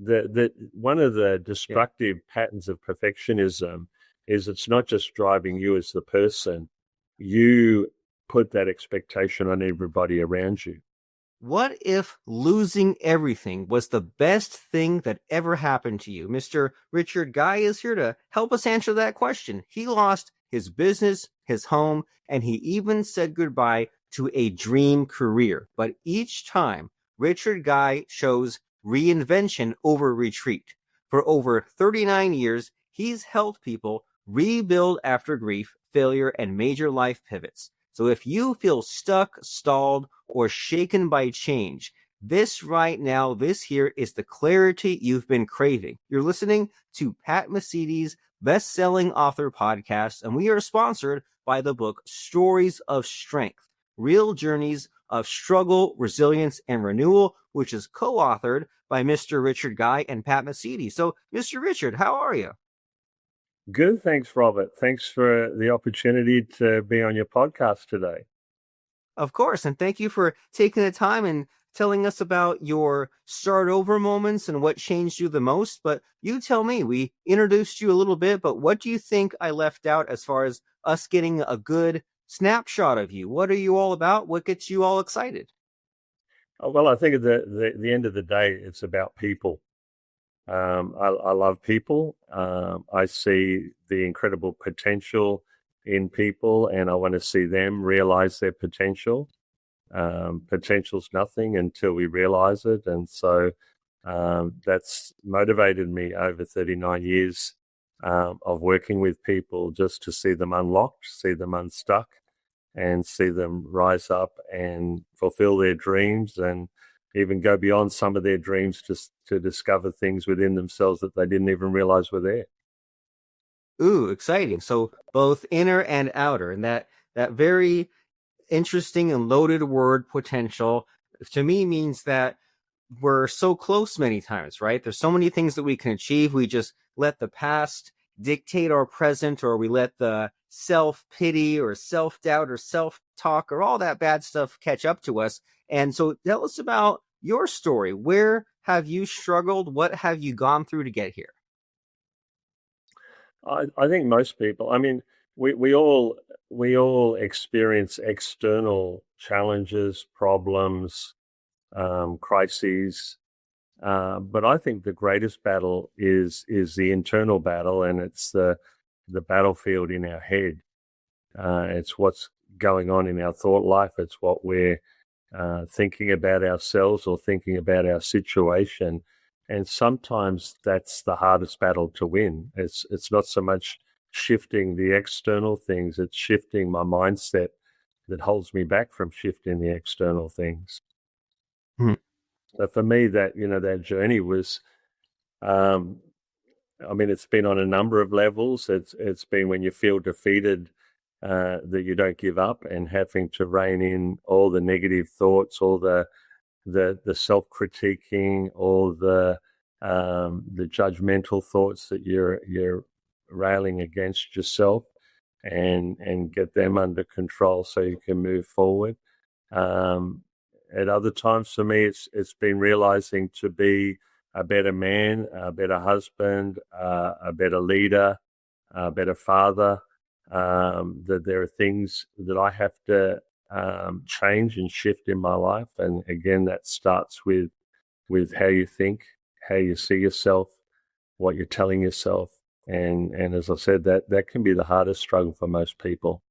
the one of the Yeah. destructive patterns of perfectionism is it's not just driving you as the person. You put that expectation on everybody around you. What if losing everything was the best thing that ever happened to you? Mr. Richard Guy is here to help us answer that question. He lost his business, his home, and he even said goodbye to a dream career. But each time, Richard Guy shows reinvention over retreat. For over 39 years, he's helped people rebuild after grief, failure, and major life pivots. So if you feel stuck, stalled, or shaken by change, this right now, this here is the clarity you've been craving. You're listening to Pat Mesiti's best-selling author podcast, and we are sponsored by the book Stories of Strength, Real Journeys of Struggle, Resilience, and Renewal, which is co-authored by Mr. Richard Guy and Pat Mesiti. So, Mr. Richard, how are you? Good, thanks, Robert. Thanks for the opportunity to be on your podcast today. Of course, and thank you for taking the time and telling us about your start over moments and what changed you the most. But you tell me, we introduced you a little bit, but what do you think I left out as far as us getting a good snapshot of you? What are you all about? What gets you all excited? Well, I think at the end of the day, it's about people. I love people. I see the incredible potential in people, and I want to see them realize their potential. Potential's nothing until we realize it, and so that's motivated me over 39 years of working with people, just to see them unlocked, see them unstuck, and see them rise up and fulfill their dreams, and even go beyond some of their dreams to discover things within themselves that they didn't even realize were there. Ooh, exciting. So both inner and outer, and that very interesting and loaded word potential to me means that we're so close many times, right? There's so many things that we can achieve. We just let the past dictate our present, or we let the self-pity or self-doubt or self-talk or all that bad stuff catch up to us. And so tell us about your story. Where have you struggled? What have you gone through to get here? I think most people, I mean, we all experience external challenges, problems, crises. But I think the greatest battle is the internal battle, and it's the battlefield in our head. It's what's going on in our thought life. It's what we're thinking about ourselves or thinking about our situation. And sometimes that's the hardest battle to win. It's not so much shifting the external things, it's shifting my mindset that holds me back from shifting the external things. Hmm. So for me, that journey was, um, I mean, it's been on a number of levels. It's been when you feel defeated, that you don't give up, and having to rein in all the negative thoughts, all the self-critiquing, all the judgmental thoughts that you're railing against yourself, and get them under control so you can move forward. Um, at other times for me, it's been realizing to be a better man, a better husband, a better leader, a better father. That there are things that I have to change and shift in my life, and again, that starts with how you think, how you see yourself, what you're telling yourself, and as I said, that can be the hardest struggle for most people.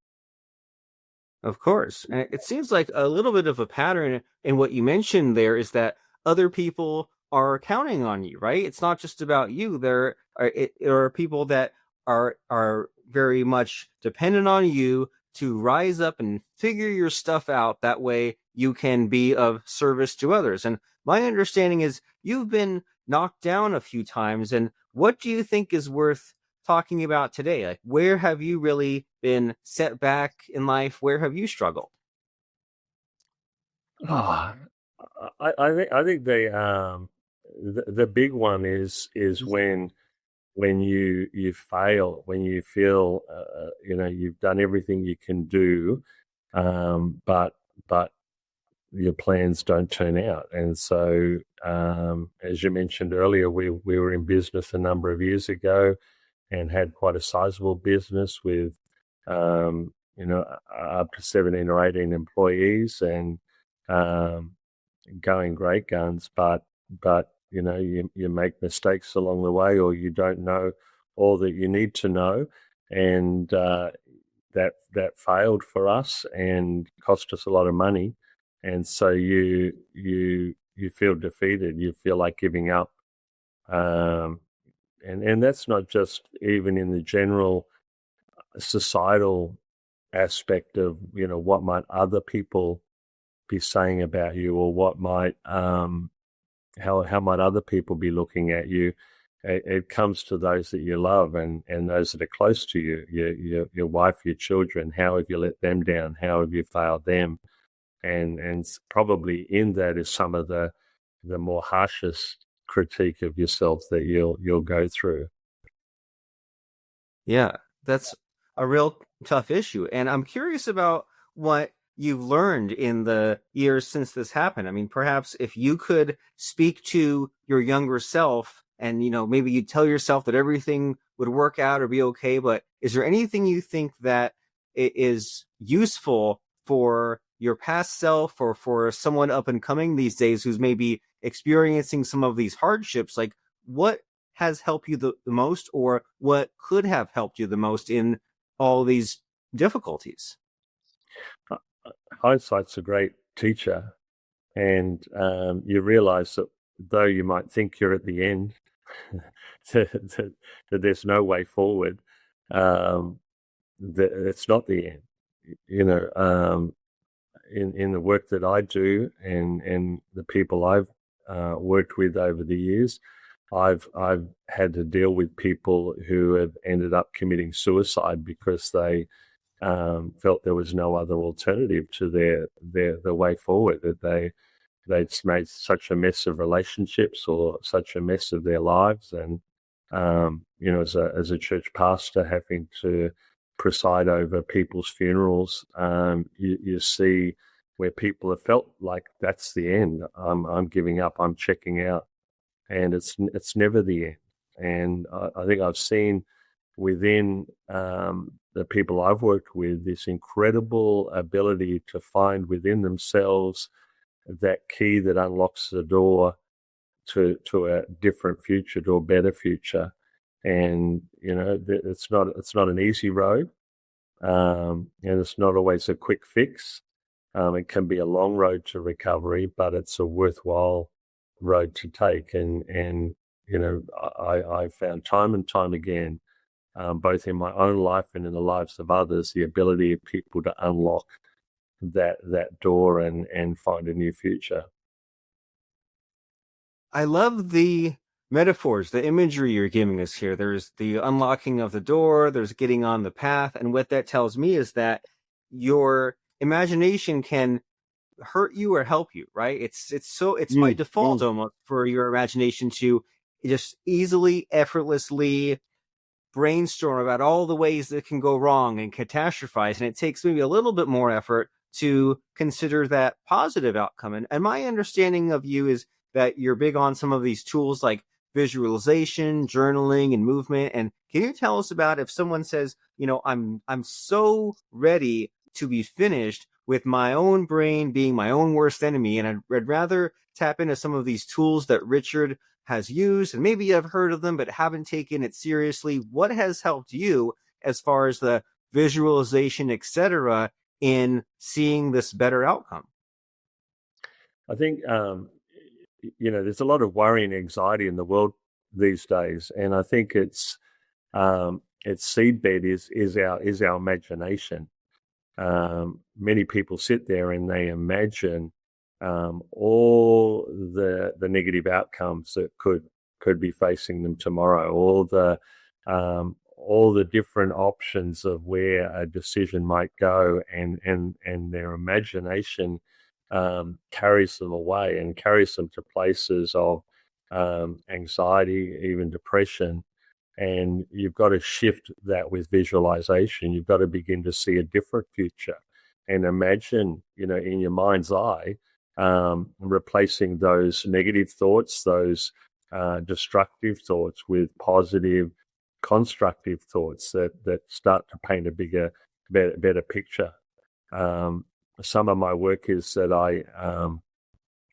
Of course. And it seems like a little bit of a pattern in what you mentioned there is that other people are counting on you, right? It's not just about you. There are people that are very much dependent on you to rise up and figure your stuff out. That way you can be of service to others. And my understanding is you've been knocked down a few times. And what do you think is worth talking about today? Like, where have you really been set back in life? Where have you struggled? Oh, I think the big one is when you fail, when you feel you've done everything you can do, but your plans don't turn out. And so, as you mentioned earlier, we were in business a number of years ago and had quite a sizable business with, up to 17 or 18 employees, and um, going great guns. But you make mistakes along the way, or you don't know all that you need to know, and that failed for us and cost us a lot of money. And so you feel defeated. You feel like giving up. Um, and that's not just even in the general societal aspect of what might other people be saying about you, or what might how might other people be looking at you. It comes to those that you love, and those that are close to you, your wife, your children. How have you let them down? How have you failed them? And probably in that is some of the more harshest critique of yourself that you'll go through. Yeah, that's a real tough issue. And I'm curious about what you've learned in the years since this happened. I mean, perhaps if you could speak to your younger self and, maybe you tell yourself that everything would work out or be okay, but is there anything you think that is useful for your past self or for someone up and coming these days who's maybe experiencing some of these hardships? Like, what has helped you the most, or what could have helped you the most in all these difficulties? Hindsight's a great teacher, and you realize that though you might think you're at the end, that there's no way forward, that it's not the end. In the work that I do, and the people I've worked with over the years, I've had to deal with people who have ended up committing suicide because they felt there was no other alternative to their way forward. That they'd made such a mess of relationships, or such a mess of their lives, and as a church pastor, having to preside over people's funerals, you see where people have felt like that's the end. I'm giving up. I'm checking out, and it's never the end. And I think I've seen within the people I've worked with this incredible ability to find within themselves that key that unlocks the door to a different future, to a better future. And it's not an easy road, and it's not always a quick fix. It can be a long road to recovery, but it's a worthwhile road to take. And I found time and time again, both in my own life and in the lives of others, the ability of people to unlock that door and find a new future. I love the metaphors, the imagery you're giving us here. There's the unlocking of the door, there's getting on the path. And what that tells me is that your imagination can hurt you or help you, right? It's by default almost for your imagination to just easily, effortlessly brainstorm about all the ways that can go wrong and catastrophize. And it takes maybe a little bit more effort to consider that positive outcome. And my understanding of you is that you're big on some of these tools like visualization, journaling, and movement. And can you tell us about if someone says, I'm so ready to be finished with my own brain being my own worst enemy, and I'd rather tap into some of these tools that Richard has used, and maybe I've heard of them but haven't taken it seriously. What has helped you as far as the visualization, etc., in seeing this better outcome? I think there's a lot of worry and anxiety in the world these days, and I think its seedbed is our imagination. Many people sit there and they imagine all the negative outcomes that could be facing them tomorrow, all the different options of where a decision might go, and their imagination carries them away and carries them to places of anxiety, even depression. And you've got to shift that with visualization. You've got to begin to see a different future and imagine, in your mind's eye, replacing those negative thoughts, those destructive thoughts, with positive, constructive thoughts that start to paint a better picture. Some of my work is that I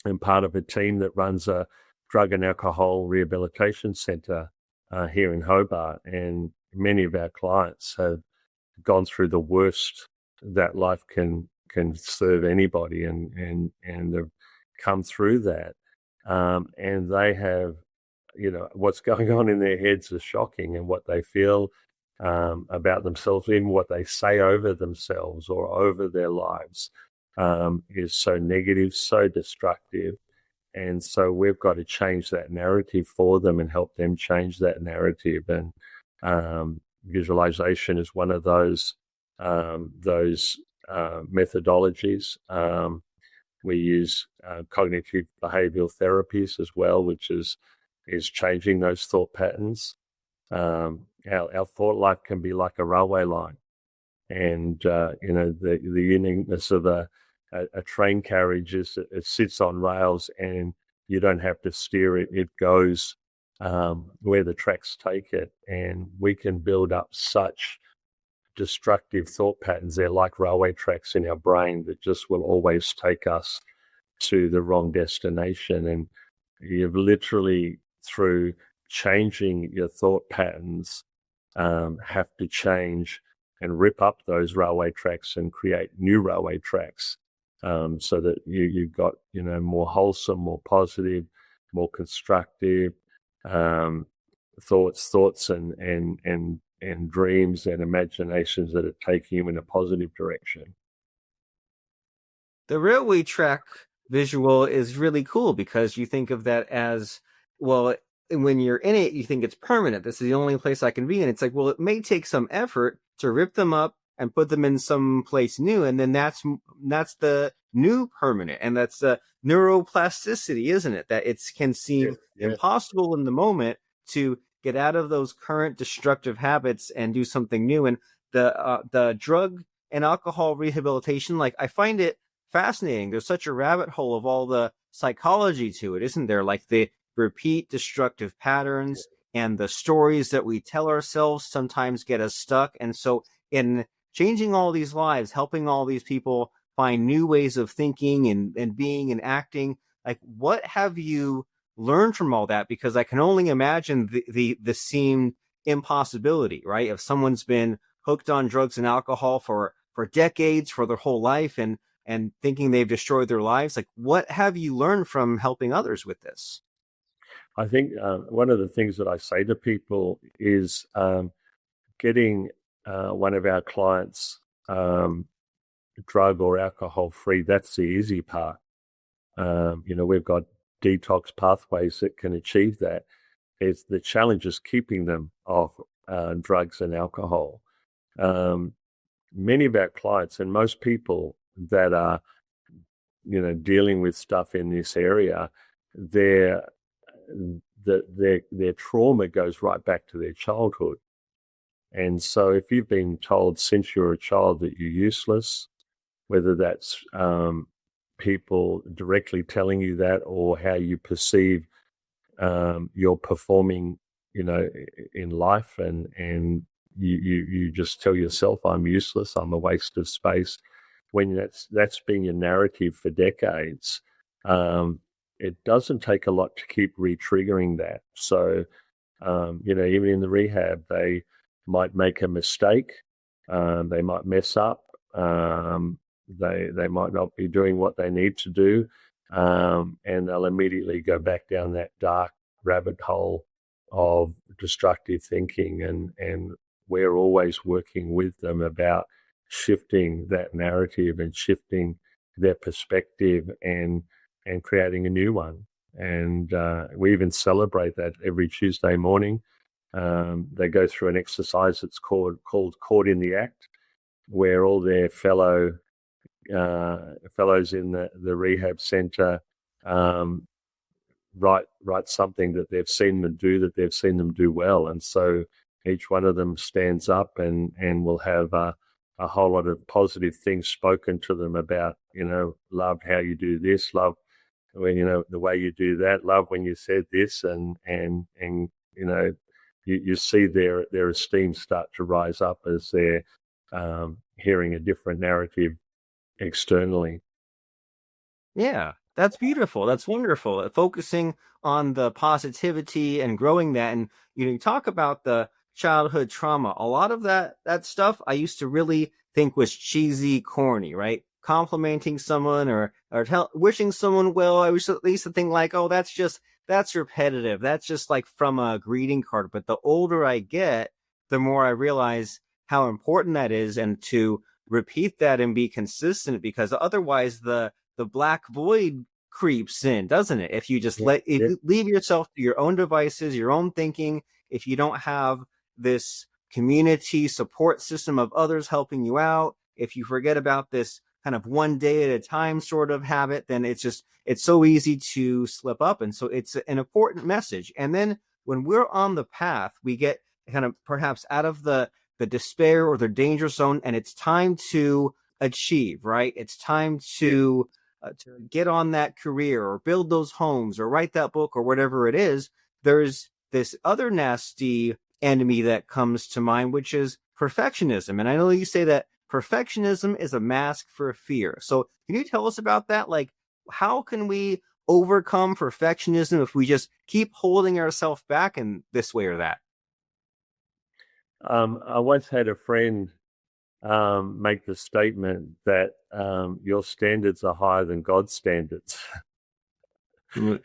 am part of a team that runs a drug and alcohol rehabilitation centre here in Hobart, and many of our clients have gone through the worst that life can serve anybody, and they've come through that, and they have, what's going on in their heads is shocking, and what they feel about themselves, even what they say over themselves or over their lives, is so negative, so destructive. And so we've got to change that narrative for them and help them change that narrative. And visualization is one of those methodologies. We use cognitive behavioral therapies as well, which is changing those thought patterns. Our thought life can be like a railway line, and the uniqueness of a train carriage is it sits on rails, and you don't have to steer it; it goes where the tracks take it. And we can build up such destructive thought patterns. They're like railway tracks in our brain that just will always take us to the wrong destination. And you've literally, through changing your thought patterns, have to change and rip up those railway tracks and create new railway tracks, so that you've got more wholesome, more positive, more constructive thoughts and dreams and imaginations that are taking you in a positive direction. The railway track visual is really cool because you think of that as, well, when you're in it, you think it's permanent. This is the only place I can be. And it's like, well, it may take some effort to rip them up and put them in some place new. And then that's the new permanent. And that's the neuroplasticity, isn't it? That it can seem impossible in the moment to get out of those current destructive habits and do something new. And the drug and alcohol rehabilitation, like, I find it fascinating. There's such a rabbit hole of all the psychology to it, isn't there? Like the repeat destructive patterns and the stories that we tell ourselves sometimes get us stuck. And so in changing all these lives, helping all these people find new ways of thinking and being and acting, like, what have you learned from all that? Because I can only imagine the seemed impossibility, right? If someone's been hooked on drugs and alcohol for decades, for their whole life, and thinking they've destroyed their lives, like, what have you learned from helping others with this? I think one of the things that I say to people is getting one of our clients drug or alcohol free. That's the easy part. We've got detox pathways that can achieve that. It's the challenge is keeping them off drugs and alcohol. Many of our clients and most people that are dealing with stuff in this area, their trauma goes right back to their childhood. And so if you've been told since you're a child that you're useless, whether that's people directly telling you that, or how you perceive you're performing in life, and you just tell yourself, I'm useless, I'm a waste of space, when that's been your narrative for decades, it doesn't take a lot to keep re-triggering that. So, even in the rehab, they might make a mistake, they might mess up, they might not be doing what they need to do, and they'll immediately go back down that dark rabbit hole of destructive thinking, and we're always working with them about shifting that narrative and shifting their perspective and creating a new one. And we even celebrate that every Tuesday morning. They go through an exercise that's called Caught in the Act, where all their fellows in the rehab centre write something that they've seen them do, that they've seen them do well. And so each one of them stands up and will have a a whole lot of positive things spoken to them about, love how you do this, love when, the way you do that, love when you said this, and you see their esteem start to rise up as they're hearing a different narrative externally. Yeah, that's beautiful. That's wonderful. Focusing on the positivity and growing that. And you talk about the childhood trauma. A lot of that stuff I used to really think was cheesy, corny, right? Complimenting someone or wishing someone well. I used to think like, oh, that's repetitive. That's just like from a greeting card. But the older I get, the more I realize how important that is, and to repeat that and be consistent, because otherwise the black void creeps in, doesn't it? If you just if you leave yourself to your own devices, your own thinking, if you don't have this community support system of others helping you out, if you forget about this kind of one day at a time sort of habit, then it's so easy to slip up. And so it's an important message. And then when we're on the path, we get kind of perhaps out of the despair or the danger zone, and it's time to achieve, right? It's time to get on that career or build those homes or write that book or whatever it is. There's this other nasty enemy that comes to mind, which is perfectionism. And I know you say that perfectionism is a mask for fear. So can you tell us about that? Like, how can we overcome perfectionism if we just keep holding ourselves back in this way or that? I once had a friend make the statement that your standards are higher than God's standards. and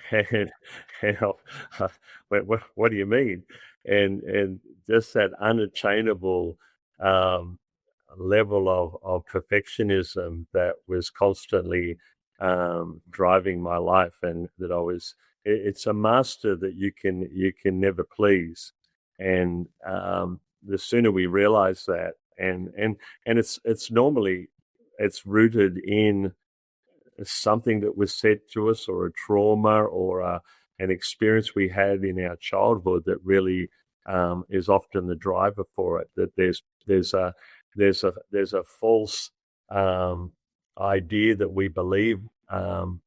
what do you mean? And just that unattainable level of perfectionism that was constantly driving my life, and that it's a master that you can never please. And the sooner we realize that, and it's normally rooted in something that was said to us, or a trauma, or an experience we had in our childhood that really is often the driver for it. That there's a false idea that we believe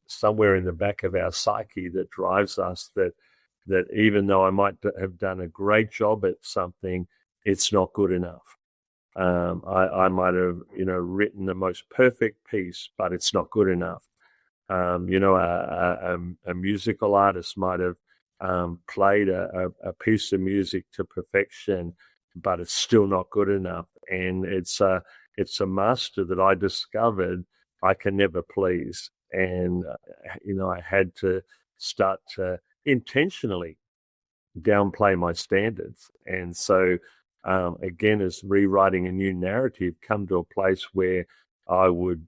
somewhere in the back of our psyche that drives us, that even though I might have done a great job at something, it's not good enough. I might have, written the most perfect piece, but it's not good enough. A musical artist might have played a piece of music to perfection, but it's still not good enough. And it's a master that I discovered I can never please. And, I had to start to intentionally downplay my standards. And so, again, as rewriting a new narrative, come to a place where I would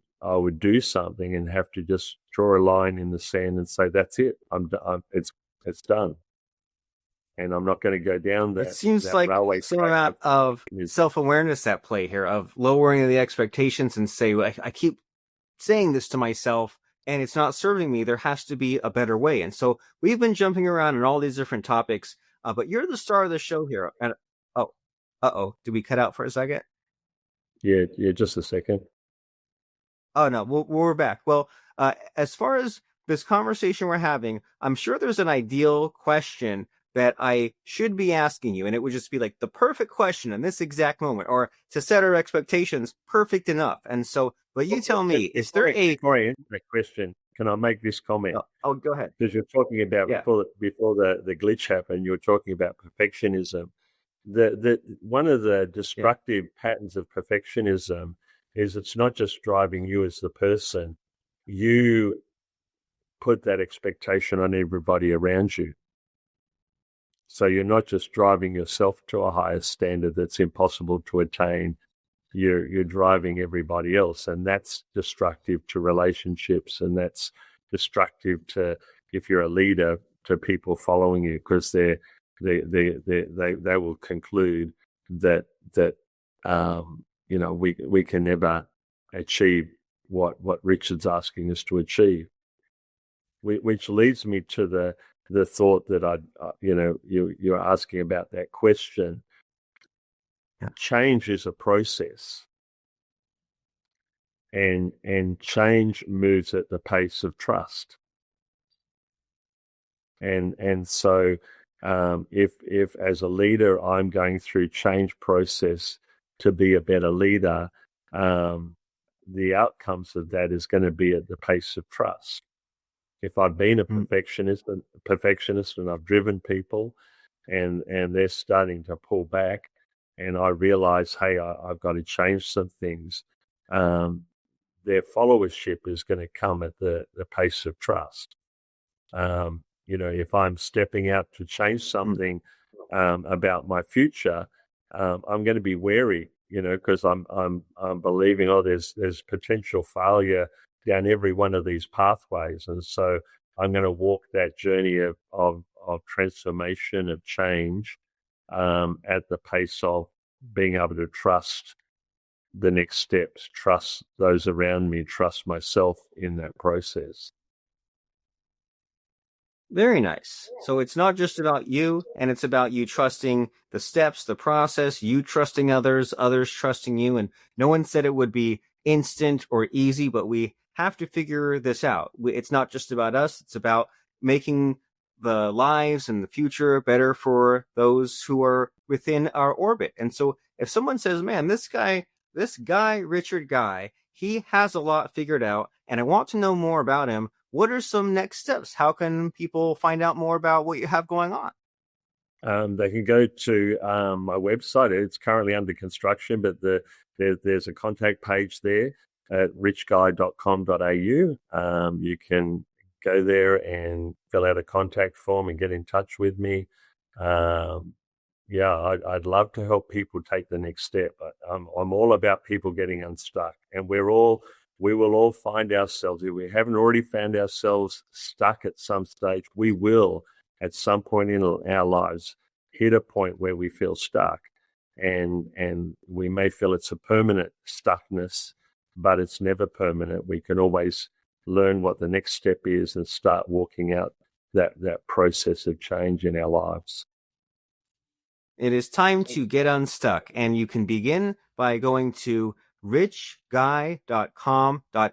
do something and have to just draw a line in the sand and say, that's it. It's done. And I'm not going to go down that. It seems that like railway some track amount of self-awareness at play here, of lowering the expectations and say, I keep saying this to myself and it's not serving me. There has to be a better way. And so we've been jumping around on all these different topics, but you're the star of the show here. And did we cut out for a second? Yeah, just a second. Oh no, we're back. Well, as far as this conversation we're having, I'm sure there's an ideal question that I should be asking you, and it would just be like the perfect question in this exact moment, or to set our expectations perfect enough. And so, but you tell me, is there before I answer that question, can I make this comment? Oh, go ahead. Because you're talking about before the glitch happened, you were talking about perfectionism. The one of the destructive patterns of perfectionism is it's not just driving you as the person. You put that expectation on everybody around you. So you're not just driving yourself to a higher standard that's impossible to attain. You're driving everybody else, and that's destructive to relationships, and that's destructive to, if you're a leader, to people following you, because they will conclude that we can never achieve what Richard's asking us to achieve. Which leads me to the thought that you're asking about that question. Change is a process. and change moves at the pace of trust. And so if as a leader I'm going through change process to be a better leader, the outcomes of that is going to be at the pace of trust. If I've been a perfectionist and I've driven people and they're starting to pull back and I realize, hey, I've got to change some things, their followership is going to come at the pace of trust. If I'm stepping out to change something about my future, I'm going to be wary, because I'm believing, there's potential failure down every one of these pathways, and so I'm going to walk that journey of transformation, of change, at the pace of being able to trust the next steps, trust those around me, trust myself in that process. Very nice. So it's not just about you, and it's about you trusting the steps, the process, you trusting others, others trusting you. And no one said it would be instant or easy, but we have to figure this out. It's not just about us. It's about making the lives and the future better for those who are within our orbit. And so if someone says, man, this guy, Richard Guy, he has a lot figured out, and I want to know more about him, what are some next steps? How can people find out more about what you have going on? They can go to my website. It's currently under construction, but there's a contact page there at richguy.com.au. You can go there and fill out a contact form and get in touch with me. I'd love to help people take the next step. I'm all about people getting unstuck, and we will all find ourselves, if we haven't already found ourselves stuck at some stage, we will at some point in our lives hit a point where we feel stuck, and we may feel it's a permanent stuckness, but it's never permanent. We can always learn what the next step is and start walking out that process of change in our lives. It is time to get unstuck, and you can begin by going to richguy.com.au.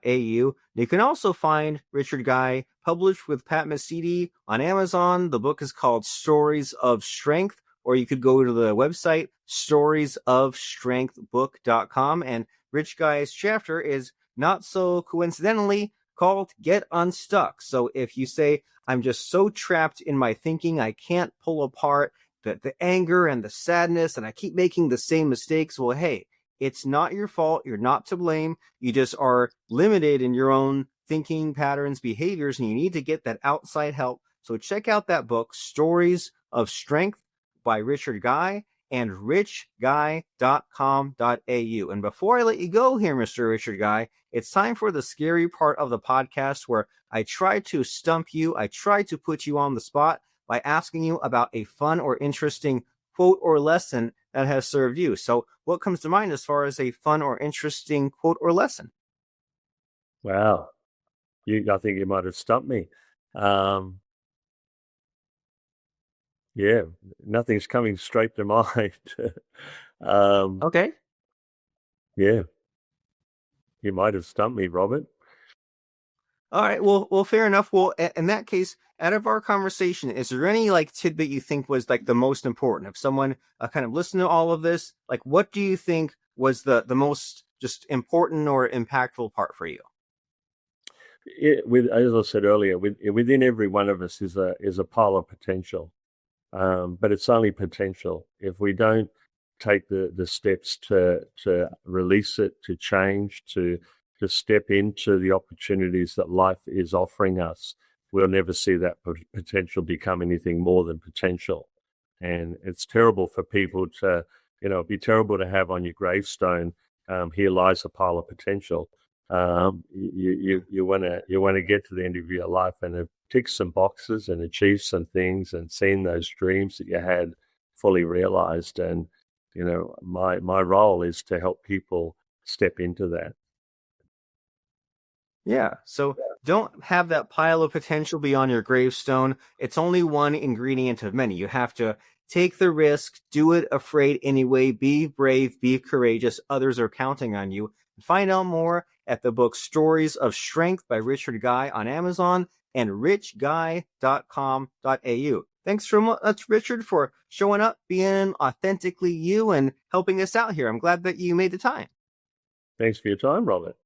You can also find Richard Guy published with Pat Mesiti on Amazon. The book is called Stories of Strength, or you could go to the website storiesofstrengthbook.com. And Rich Guy's chapter is not so coincidentally called Get Unstuck. So if you say, I'm just so trapped in my thinking, I can't pull apart the anger and the sadness, and I keep making the same mistakes, well, hey, it's not your fault. You're not to blame. You just are limited in your own thinking patterns, behaviors, and you need to get that outside help. So check out that book, Stories of Strength by Richard Guy, and richguy.com.au. And before I let you go here, Mr. Richard Guy, it's time for the scary part of the podcast where I try to stump you. I try to put you on the spot by asking you about a fun or interesting quote or lesson that has served you. So what comes to mind as far as a fun or interesting quote or lesson? Wow. I think you might have stumped me. Nothing's coming straight to mind. Okay. Yeah. You might have stumped me, Robert. All right. Well, fair enough. Well, in that case, out of our conversation, is there any tidbit you think was the most important? If someone kind of listened to all of this, what do you think was the most just important or impactful part for you? As I said earlier, within every one of us is a pile of potential, but it's only potential. If we don't take the steps to release it, to change, to step into the opportunities that life is offering us, we'll never see that potential become anything more than potential. And it's terrible for people to, it'd be terrible to have on your gravestone, here lies a pile of potential. You want to get to the end of your life and have ticked some boxes and achieved some things and seen those dreams that you had fully realized. And, my role is to help people step into that. Yeah. So don't have that pile of potential be on your gravestone. It's only one ingredient of many. You have to take the risk, do it afraid anyway, be brave, be courageous. Others are counting on you. Find out more at the book Stories of Strength by Richard Guy on Amazon and richguy.com.au. Thanks so much, Richard, for showing up, being authentically you, and helping us out here. I'm glad that you made the time. Thanks for your time, Robert.